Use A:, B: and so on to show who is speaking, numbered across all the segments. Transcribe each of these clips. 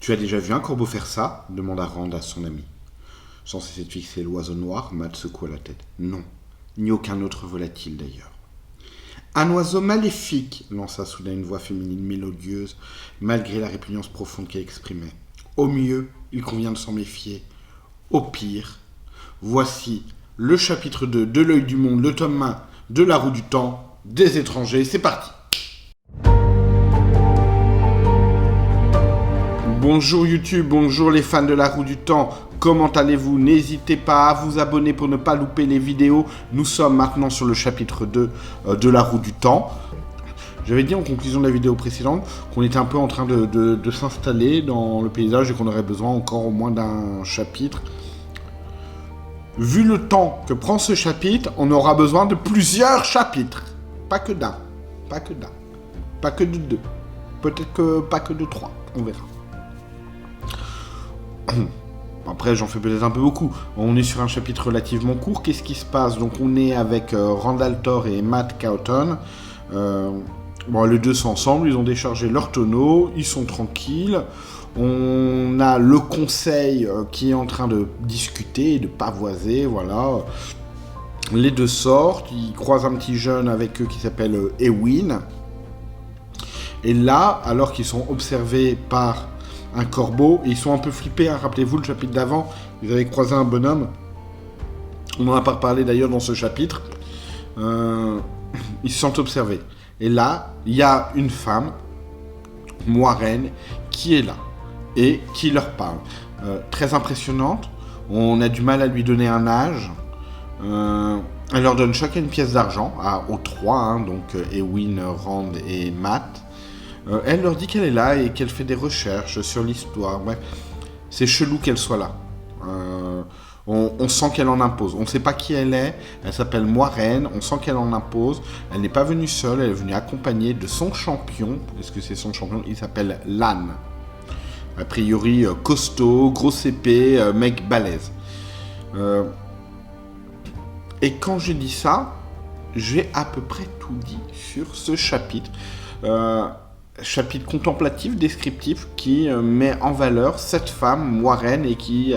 A: Tu as déjà vu un corbeau faire ça demanda Rand à son ami. Sans cesser de fixer l'oiseau noir, Matt secoua la tête. Non, ni aucun autre volatile d'ailleurs. Un oiseau maléfique, lança soudain une voix féminine mélodieuse, malgré la répugnance profonde qu'elle exprimait. Au mieux, il convient de s'en méfier. Au pire, voici le chapitre 2 de l'œil du monde, le tome 1 de la roue du temps, des étrangers. C'est parti! Bonjour YouTube, bonjour les fans de la roue du temps, comment allez-vous? N'hésitez pas à vous abonner pour ne pas louper les vidéos. Nous sommes maintenant sur le chapitre 2 de la roue du temps. J'avais dit en conclusion de la vidéo précédente qu'on était un peu en train de s'installer dans le paysage et qu'on aurait besoin encore au moins d'un chapitre. Vu le temps que prend ce chapitre, on aura besoin de plusieurs chapitres. Pas que d'un, pas que de deux, peut-être que pas que de trois, on verra. Après, j'en fais peut-être un peu beaucoup. On est sur un chapitre relativement court. Qu'est-ce qui se passe? Donc, on est avec Randall Thor et Matt Cawthon. Les deux sont ensemble. Ils ont déchargé leur tonneau. Ils sont tranquilles. On a le conseil qui est en train de discuter et de pavoiser. Voilà. Les deux sortent. Ils croisent un petit jeune avec eux qui s'appelle Ewin. Et là, alors qu'ils sont observés par un corbeau, et ils sont un peu flippés, hein. Rappelez-vous le chapitre d'avant, ils avaient croisé un bonhomme, on n'en a pas parlé d'ailleurs dans ce chapitre, ils se sentent observés, et là, il y a une femme, Moiraine, qui est là, et qui leur parle, très impressionnante, on a du mal à lui donner un âge, elle leur donne chacun une pièce d'argent, aux trois, hein, donc Ewin, Rand et Matt. Elle leur dit qu'elle est là et qu'elle fait des recherches sur l'histoire. Bref, c'est chelou qu'elle soit là. On sent qu'elle en impose. On ne sait pas qui elle est. Elle s'appelle Moiraine. On sent qu'elle en impose. Elle n'est pas venue seule. Elle est venue accompagnée de son champion. Est-ce que c'est son champion? Il s'appelle Lan. A priori, costaud, grosse épée, mec balèze. Et quand j'ai dit ça, j'ai à peu près tout dit sur ce chapitre. Chapitre contemplatif, descriptif, qui met en valeur cette femme, Moiraine, et qui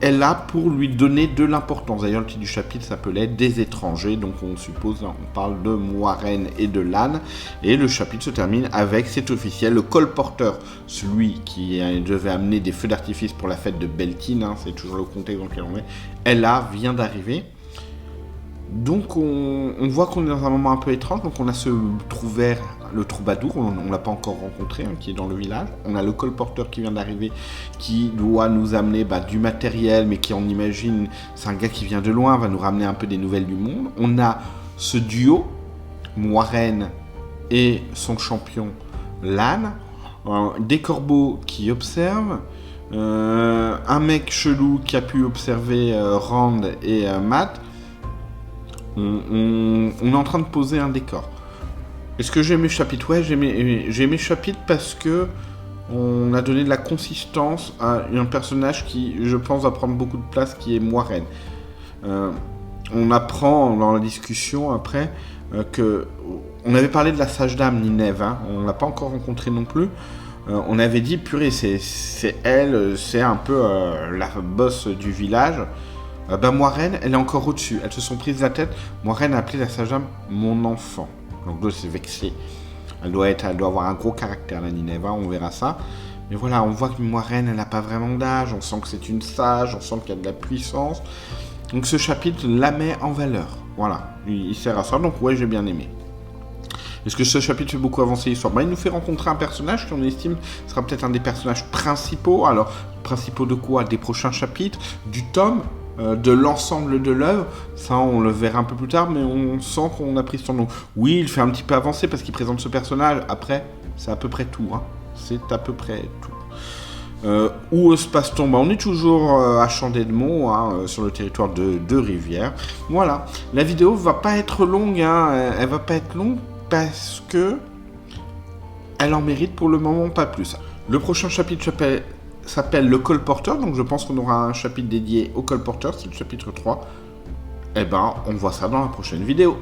A: est là pour lui donner de l'importance. D'ailleurs, le titre du chapitre s'appelait « Des étrangers », donc on suppose, on parle de Moiraine et de Lan, et le chapitre se termine avec, c'est officiel, le colporteur, celui qui devait amener des feux d'artifice pour la fête de Beltane, hein, c'est toujours le contexte dans lequel on est, elle là, vient d'arriver. Donc on voit qu'on est dans un moment un peu étrange, donc on a ce trouvère, le troubadour, on ne l'a pas encore rencontré, hein, qui est dans le village. On a le colporteur qui vient d'arriver, qui doit nous amener du matériel, mais qui on imagine, c'est un gars qui vient de loin, va nous ramener un peu des nouvelles du monde. On a ce duo, Moiraine et son champion Lan, des corbeaux qui observent, un mec chelou qui a pu observer Rand et Matt. On est en train de poser un décor. Est-ce que j'ai aimé ce chapitre? Ouais, j'ai aimé ce chapitre parce que on a donné de la consistance à un personnage qui, je pense, va prendre beaucoup de place, qui est Moiraine. On apprend dans la discussion après que on avait parlé de la sage dame Ninève, hein, on l'a pas encore rencontrée non plus. On avait dit, purée, c'est elle, c'est un peu la boss du village. Moiraine, elle est encore au-dessus. Elles se sont prises la tête. Moiraine a appelé la sage dame mon enfant. Donc l'autre s'est vexée. Elle doit avoir un gros caractère, la Ninève, on verra ça. Mais voilà, on voit que Moiraine, elle n'a pas vraiment d'âge. On sent que c'est une sage, on sent qu'il y a de la puissance. Donc ce chapitre la met en valeur. Voilà, il sert à ça. Donc ouais, j'ai bien aimé. Est-ce que ce chapitre fait beaucoup avancer l'histoire? Il nous fait rencontrer un personnage qu'on estime sera peut-être un des personnages principaux. Alors, principaux de quoi? Des prochains chapitres, du tome, de l'ensemble de l'œuvre. Ça, on le verra un peu plus tard, mais on sent qu'on a pris ce temps. Donc, oui, il fait un petit peu avancer parce qu'il présente ce personnage. Après, c'est à peu près tout. Hein. C'est à peu près tout. Où se passe-t-on? On est toujours à Champ-d'Edmond, hein, sur le territoire de Rivière. Voilà. La vidéo va pas être longue. Hein. Elle va pas être longue parce que elle en mérite pour le moment pas plus. Le prochain chapitre s'appelle le colporteur, donc je pense qu'on aura un chapitre dédié au colporteur, c'est le chapitre 3. On voit ça dans la prochaine vidéo.